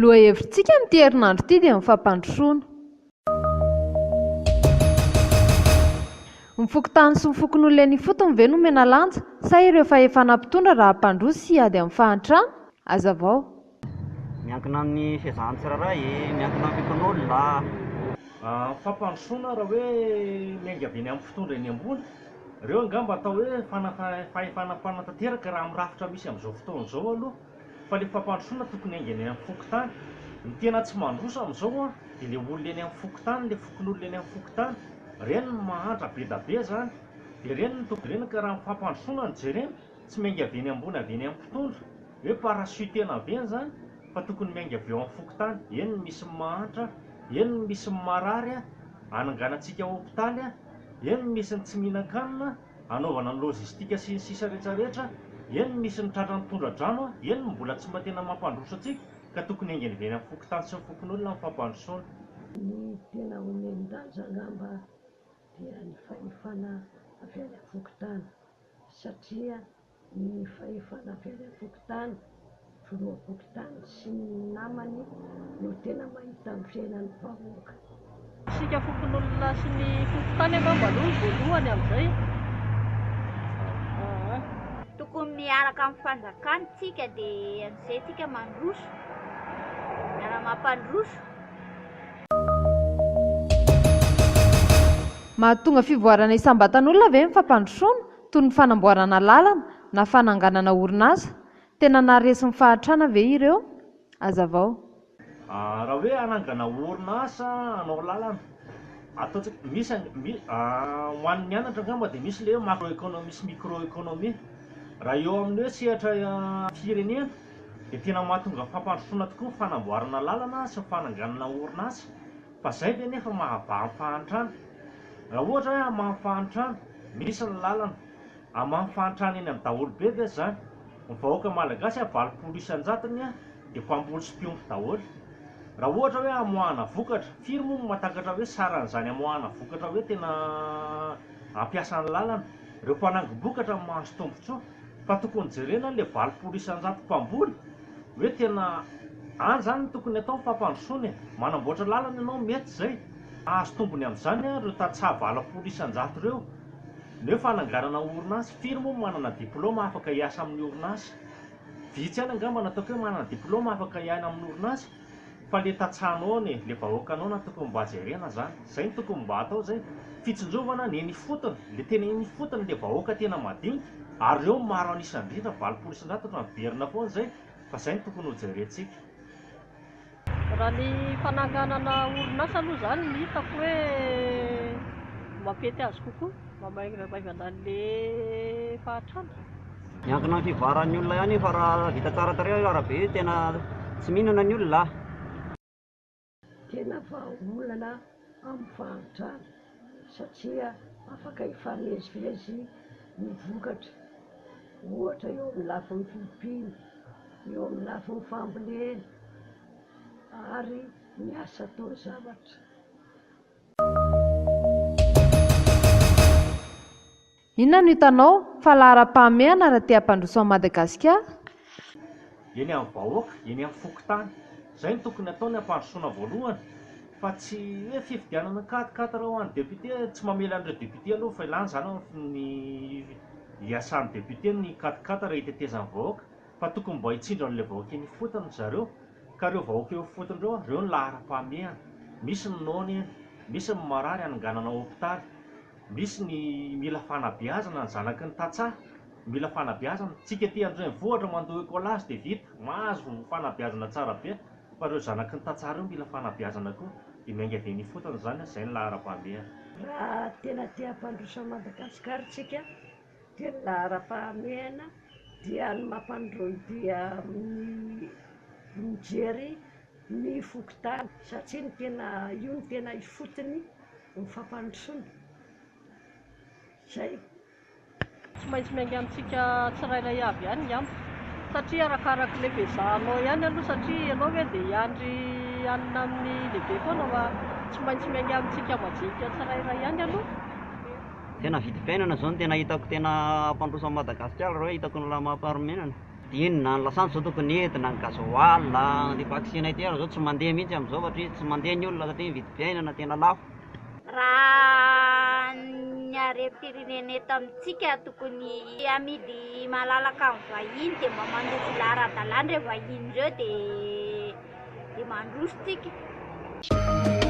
Lohahevitsika amin'ity herinandro ity dia mifampandrosoana. Mifoky tany sy mifoky n'olona ny fotony ve no mena lanja sa ireo fa efa nampitondra raha mpandroso sy ady amin'ny fahantrana? Azavao. Miankina amin'ny Saison tsirairay, miankina amin'ny fikon'olona. Fampandrosoana raha hoe miainga avy eny amin'ny fitondra eny ambony, ireo angamba atao hoe fahefana tanteraka raha mirafitra misy amin'izao fotoana izao aloha. Fa ilay fampandrosoana tokony haingana eny amin'ny fokotany. Ny tena tsy mandroso amin'izao dia ilay olona eny amin'ny fokotany, ilay fokon'olona eny amin'ny fokotany, ireny no mahantra be da be zany. Dia ireny no tokony ireny ka raha ny fampandrosoana no jerena, tsy miainga avy eny ambony avy eny amin'ny fitondra, hoe parasy tena aveny zany, fa tokony miainga avy eo amin'ny fokotany. Eny no misy mahantra, eny no misy marary, ananganantsika hôpitaly, eny no misy ny tsy mihinan-kanina, anaovana ny lojistika sy ny sisa rehetrarehetra, eny no misy ny tratran'ny tondradrano, eny no mbola tsy mba tena mampandroso antsika, ka tokony haingana avy eny amin'ny fokotany sy ny fokon'olona ny fampandrosoana. Ny tena homen-danja angamba dia ny fahefana avy any an-fokotany, satria ny fahefana avy any an-fokotany, filoam-pokotany sy ny namany no tena mahita amin'ny fiainan'ny vahoaka. Isika fokon'olona sy ny fokotany angamba aloha voalohany amin'izay. Tokony miaraka amin'ny fanjakana tsika dia amin'izay tsika mandroso, miara-mampandroso. Mahatonga fivoarana isam-batan'olona ve ny fampandrosoana toy ny fanamboarana lalana na fananganana orinasa? Tena naharesy ny fahantrana ve ireo? Azavao. Raha hoe anangana orinasa, anao lalana, ataontsika misy ho an'ny mianatra angamba dia misy ilay macroéconomie sy microéconomie. Raha eo amin'ny hoe sehatra firenena dia tena mahatonga fampandrosoana tokoa ny fanamboarana lalana sy ny fananganana orinasa, fa izay dia nefa mahavà ny fahantrana. Raha ohatra hoe amahan'ny fahantrana, misy ny lalana, amahan'ny fahantrana eny amin'ny daholo be ve zany? Ny vahoaka malagasy 80% isan-jatony dia mpamboly sy mpiomby daholo. Raha ohatra hoe amoahana vokatra, firy moa mahatakatra hoe saran'izany amoahana vokatra hoe tena ampiasany lalana, ireo mpanangom-bokatra mahazo tombotsoa, fa tokony jerena ilay 80% isan-jato mpamboly hoe tena any zany tokony atao ny fampandrosoana. Manamboatra lalana ianao mety izay, azo tombony amin'izany ireo tatsah 80% isan-jato ireo. Neo fananganana orinasa, firy moa manana diplôma afaka hiasa amin'ny orinasa? Vitsy ihany angamba nataoko hoe manana diplôma afaka hiaina amin'ny orinasa, fa ilay tatsahanao ny ilay vahoakanao na tokony mba jerena zany. Izay no tokony mba atao izay, fitsinjovana ny eny fotony, ilay tena eny fotony ilay vahoaka tena madinika, ary ireo maro anisan-drindra 80% isan-jato ohatran'ny verina foana izay, fa izay no tokony ho jerentsika. Raha ny fananganana orinasa aloha zany ny hitako hoe mampety azy kokoa, mamaivana an'ilay fahantrana. Miankina amin'ny fivaran'ny olona ihany, fa raha vita tsara tarehy arabe tena tsy mihinana ny olona. Tena vahaolana amin'ny fahantrana, satria afaka hifamezivezy ny vokatra, ohatra eo amin'ny lafin'ny filimpiny, eo amin'ny lafin'ny fambolena, ary miasa atao zavatra. Inona no hitanao fa laharam-pahamehana raha tia hampandroso an'i Madagasikara? Eny amin'ny vahoaka, eny amin'ny fokotany, izay no tokony atao ny hampandrosoana voalohany, fa tsy hoe fifidianana katikatara ho an'ny député, tsy mamela an'ireo député aloha, fa ilany zany ny hiasan'ny député ny katikatara hitetezan'ny vahoaka, fa tokony mba hitsindra an'ilay vahoaka eny fotony zareo, ka ireo vahoaka eo fotony ireo ny laharam-pahamehana. Misy ny nony eny, misy ny marary ananganana hôpitaly, misy ny mila fanabeazana ny zanaky ny tatsaha, mila fanabeazana. Tsika ety andrenivohitra mandoa écolage dia vita, mahazo fanabeazana tsara be, fa ireo zanaky ny tatsaha ireo mila fanabeazana koa, dia miainga avy eny fotony zany, izay ny laharam-pahamehana. Raha tena tia hampandroso an'i Madagasikara tsika dia ny laharam-pahamehana dia ny mampandroy dia mijery ny fokotany, satria io ny tena ifotony ny fampandrosoana. Zay. Tsy maintsy miainga amintsika tsirairay avy ihany ngamba, satria arakaraka ilay fizahanao ihany aloha, satria ianao hoe dia hiandry anina amin'ny lehibe foana fa tsy maintsy miainga amintsika majinika tsirairay ihany aloha. Tena vidim-piainana zao no tena hitako tena hampandroso an'i Madagasikara raha hoe hitako ny laharam-pahamehana. dia inona ny lasantsy zao tokony entina ny gasoil ny vaksina ity ary zao tsy mandeha mihitsy amin'izao satria tsy mandeha ny olona satria vidim-piainana tena lafo. Raha ny harem-pirenena eto amintsika tokony amidy malalaka amin'ny vahiny dia mba mandroso lara-dalàna ireo vahiny ireo dia mandroso tsika.